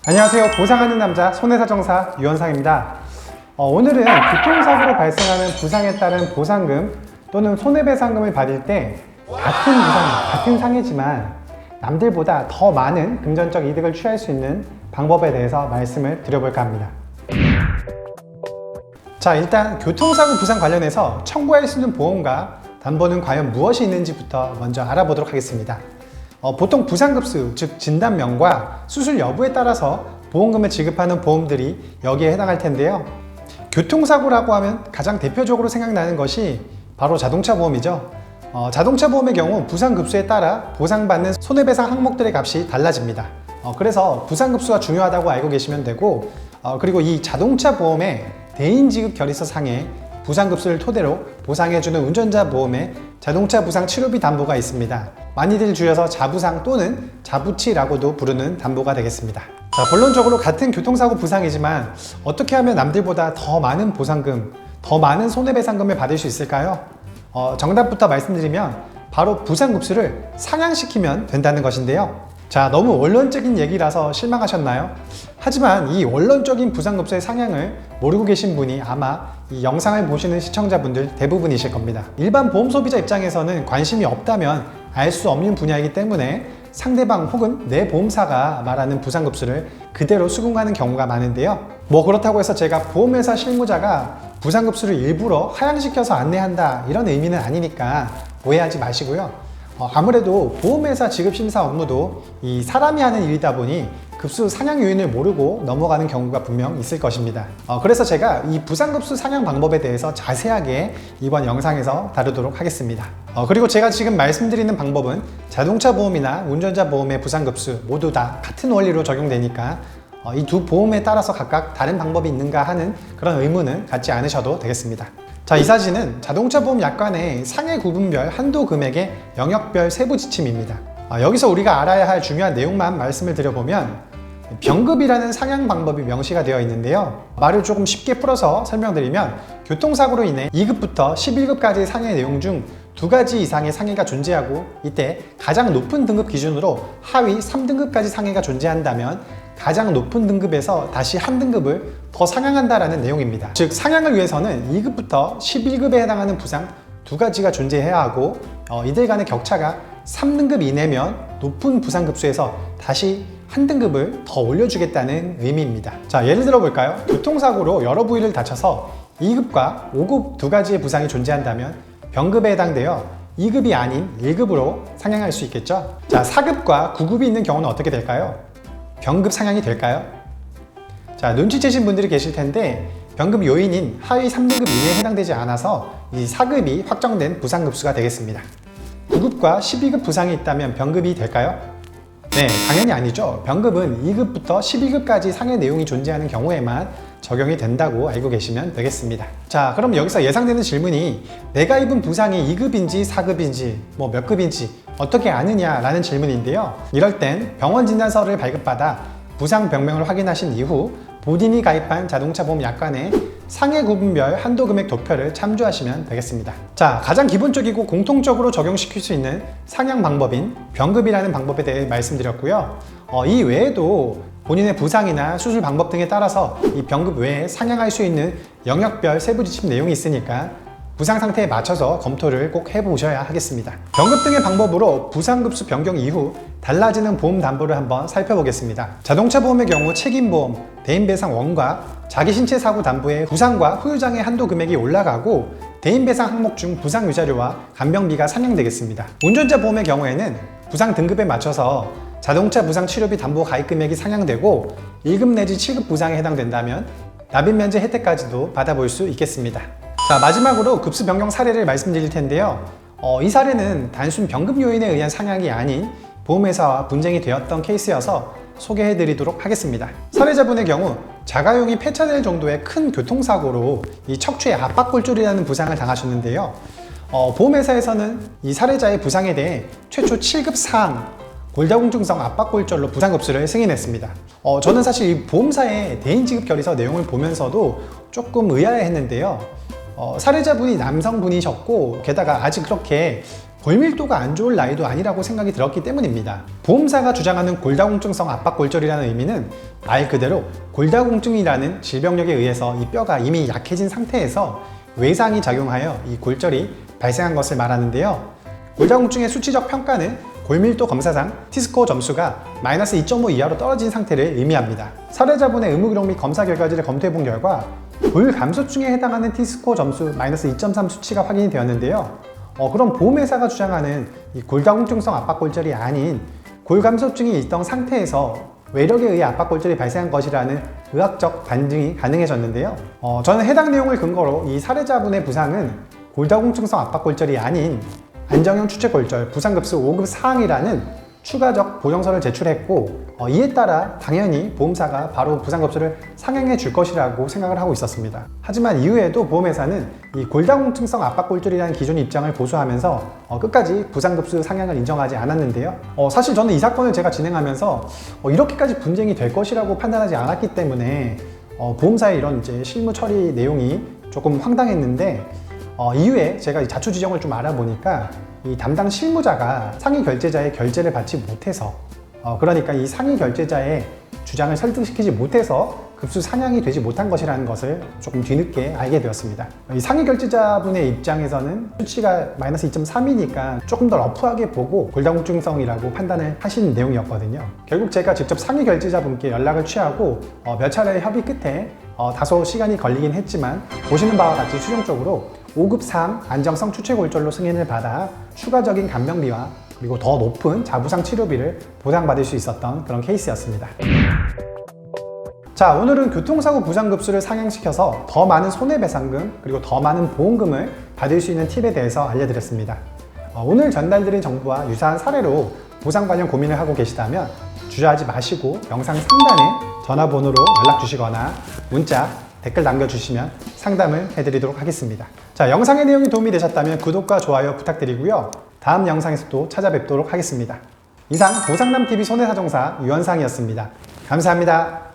안녕하세요. 보상하는 남자 손해사정사 유현상입니다. 오늘은 교통사고로 발생하는 부상에 따른 보상금 또는 손해배상금을 받을 때 같은 부상, 같은 상해지만 남들보다 더 많은 금전적 이득을 취할 수 있는 방법에 대해서 말씀을 드려볼까 합니다. 자, 일단 교통사고 부상 관련해서 청구할 수 있는 보험과 담보는 과연 무엇이 있는지부터 먼저 알아보도록 하겠습니다. 보통 부상급수, 즉 진단명과 수술 여부에 따라서 보험금을 지급하는 보험들이 여기에 해당할 텐데요. 교통사고라고 하면 가장 대표적으로 생각나는 것이 바로 자동차 보험이죠. 자동차 보험의 경우 부상급수에 따라 보상받는 손해배상 항목들의 값이 달라집니다. 그래서 부상급수가 중요하다고 알고 계시면 되고, 그리고 이 자동차 보험의 대인지급 결의서 상에 부상급수를 토대로 보상해주는 운전자 보험에 자동차 부상 치료비 담보가 있습니다. 많이들 줄여서 자부상 또는 자부치라고도 부르는 담보가 되겠습니다. 자, 본론적으로 같은 교통사고 부상이지만 어떻게 하면 남들보다 더 많은 보상금, 더 많은 손해배상금을 받을 수 있을까요? 정답부터 말씀드리면 바로 부상급수를 상향시키면 된다는 것인데요. 자, 너무 원론적인 얘기라서 실망하셨나요? 하지만 이 원론적인 부상급수의 상향을 모르고 계신 분이 아마 이 영상을 보시는 시청자분들 대부분이실 겁니다. 일반 보험 소비자 입장에서는 관심이 없다면 알 수 없는 분야이기 때문에 상대방 혹은 내 보험사가 말하는 부상급수를 그대로 수긍하는 경우가 많은데요. 그렇다고 해서 제가 보험회사 실무자가 부상급수를 일부러 하향시켜서 안내한다 이런 의미는 아니니까 오해하지 마시고요. 아무래도 보험회사 지급심사 업무도 이 사람이 하는 일이다 보니 급수 상향 요인을 모르고 넘어가는 경우가 분명 있을 것입니다. 그래서 제가 이 부상급수 상향 방법에 대해서 자세하게 이번 영상에서 다루도록 하겠습니다. 그리고 제가 지금 말씀드리는 방법은 자동차 보험이나 운전자 보험의 부상급수 모두 다 같은 원리로 적용되니까 이 두 보험에 따라서 각각 다른 방법이 있는가 하는 그런 의문은 갖지 않으셔도 되겠습니다. 자, 이 사진은 자동차 보험 약관의 상해 구분별 한도 금액의 영역별 세부 지침입니다. 여기서 우리가 알아야 할 중요한 내용만 말씀을 드려보면 병급이라는 상향 방법이 명시가 되어 있는데요. 말을 조금 쉽게 풀어서 설명드리면 교통사고로 인해 2급부터 11급까지의 상해 내용 중 2가지 이상의 상해가 존재하고 이때 가장 높은 등급 기준으로 하위 3등급까지 상해가 존재한다면 가장 높은 등급에서 다시 한 등급을 더 상향한다라는 내용입니다. 즉 상향을 위해서는 2급부터 11급에 해당하는 부상 2가지가 존재해야 하고 이들 간의 격차가 3등급 이내면 높은 부상급수에서 다시 한 등급을 더 올려주겠다는 의미입니다. 자, 예를 들어 볼까요? 교통사고로 여러 부위를 다쳐서 2급과 5급 2가지의 부상이 존재한다면 병급에 해당되어 2급이 아닌 1급으로 상향할 수 있겠죠? 자, 4급과 9급이 있는 경우는 어떻게 될까요? 병급 상향이 될까요? 자, 눈치채신 분들이 계실 텐데 병급 요인인 하위 3등급 이내에 해당되지 않아서 이 4급이 확정된 부상급수가 되겠습니다. 9급과 12급 부상이 있다면 병급이 될까요? 네, 당연히 아니죠. 병급은 2급부터 12급까지 상해 내용이 존재하는 경우에만 적용이 된다고 알고 계시면 되겠습니다. 자, 그럼 여기서 예상되는 질문이 내가 입은 부상이 2급인지 4급인지 몇 급인지 어떻게 아느냐라는 질문인데요. 이럴 땐 병원 진단서를 발급받아 부상 병명을 확인하신 이후 본인이 가입한 자동차 보험 약관에 상해 구분별 한도 금액 도표를 참조하시면 되겠습니다. 자, 가장 기본적이고 공통적으로 적용시킬 수 있는 상향 방법인 병급이라는 방법에 대해 말씀드렸고요. 이 외에도 본인의 부상이나 수술 방법 등에 따라서 이 병급 외에 상향할 수 있는 영역별 세부 지침 내용이 있으니까 부상 상태에 맞춰서 검토를 꼭 해보셔야 하겠습니다. 병급 등의 방법으로 부상급수 변경 이후 달라지는 보험 담보를 한번 살펴보겠습니다. 자동차 보험의 경우 책임보험, 대인배상 원가, 자기신체사고 담보의 부상과 후유장애 한도 금액이 올라가고 대인배상 항목 중 부상 위자료와 간병비가 상향되겠습니다. 운전자 보험의 경우에는 부상 등급에 맞춰서 자동차 부상 치료비 담보 가입 금액이 상향되고 1급 내지 7급 부상에 해당된다면 납입 면제 혜택까지도 받아볼 수 있겠습니다. 자, 마지막으로 급수 변경 사례를 말씀드릴 텐데요. 이 사례는 단순 병급 요인에 의한 상향이 아닌 보험회사와 분쟁이 되었던 케이스여서 소개해 드리도록 하겠습니다. 사례자분의 경우 자가용이 폐차될 정도의 큰 교통사고로 이 척추에 압박골절이라는 부상을 당하셨는데요. 보험회사에서는 이 사례자의 부상에 대해 최초 7급 사항 골다공증성 압박골절로 부상급수를 승인했습니다. 저는 사실 이 보험사의 대인지급 결의서 내용을 보면서도 조금 의아해했는데요. 사례자분이 남성분이셨고 게다가 아직 그렇게 골밀도가 안 좋을 나이도 아니라고 생각이 들었기 때문입니다. 보험사가 주장하는 골다공증성 압박골절이라는 의미는 말 그대로 골다공증이라는 질병력에 의해서 이 뼈가 이미 약해진 상태에서 외상이 작용하여 이 골절이 발생한 것을 말하는데요. 골다공증의 수치적 평가는 골밀도 검사상 T스코어 점수가 마이너스 2.5 이하로 떨어진 상태를 의미합니다. 사례자분의 의무 기록 및 검사 결과지를 검토해 본 결과 골감소증에 해당하는 T스코어 점수 마이너스 2.3 수치가 확인이 되었는데요. 그럼 보험회사가 주장하는 이 골다공증성 압박골절이 아닌 골감소증이 있던 상태에서 외력에 의해 압박골절이 발생한 것이라는 의학적 반증이 가능해졌는데요. 저는 해당 내용을 근거로 이 사례자분의 부상은 골다공증성 압박골절이 아닌 안정형 추체골절 부상급수 5급 사항이라는 추가적 보정서를 제출했고 이에 따라 당연히 보험사가 바로 부상급수를 상향해 줄 것이라고 생각을 하고 있었습니다. 하지만 이후에도 보험회사는 이 골다공증성 압박골절이라는 기존 입장을 고수하면서 끝까지 부상급수 상향을 인정하지 않았는데요. 사실 저는 이 사건을 제가 진행하면서 이렇게까지 분쟁이 될 것이라고 판단하지 않았기 때문에 보험사의 이런 이제 실무 처리 내용이 조금 황당했는데 이후에 제가 자초 지정을 좀 알아보니까 이 담당 실무자가 상위 결제자의 결제를 받지 못해서 그러니까 이 상위 결제자의 주장을 설득시키지 못해서 급수 상향이 되지 못한 것이라는 것을 조금 뒤늦게 알게 되었습니다. 이 상위 결제자분의 입장에서는 수치가 마이너스 2.3이니까 조금 더 러프하게 보고 골다공증성이라고 판단을 하시는 내용이었거든요. 결국 제가 직접 상위 결제자분께 연락을 취하고 몇 차례의 협의 끝에 다소 시간이 걸리긴 했지만 보시는 바와 같이 최종적으로 5급 사항 안정성 추체골절로 승인을 받아 추가적인 간병비와 그리고 더 높은 자부상 치료비를 보상받을 수 있었던 그런 케이스였습니다. 자, 오늘은 교통사고 부상급수를 상향시켜서 더 많은 손해배상금 그리고 더 많은 보험금을 받을 수 있는 팁에 대해서 알려드렸습니다. 오늘 전달드린 정보와 유사한 사례로 보상 관련 고민을 하고 계시다면 주저하지 마시고 영상 상단에 전화번호로 연락 주시거나 문자, 댓글 남겨주시면 상담을 해드리도록 하겠습니다. 자, 영상의 내용이 도움이 되셨다면 구독과 좋아요 부탁드리고요. 다음 영상에서 또 찾아뵙도록 하겠습니다. 이상 보상남TV 손해사정사 유현상이었습니다. 감사합니다.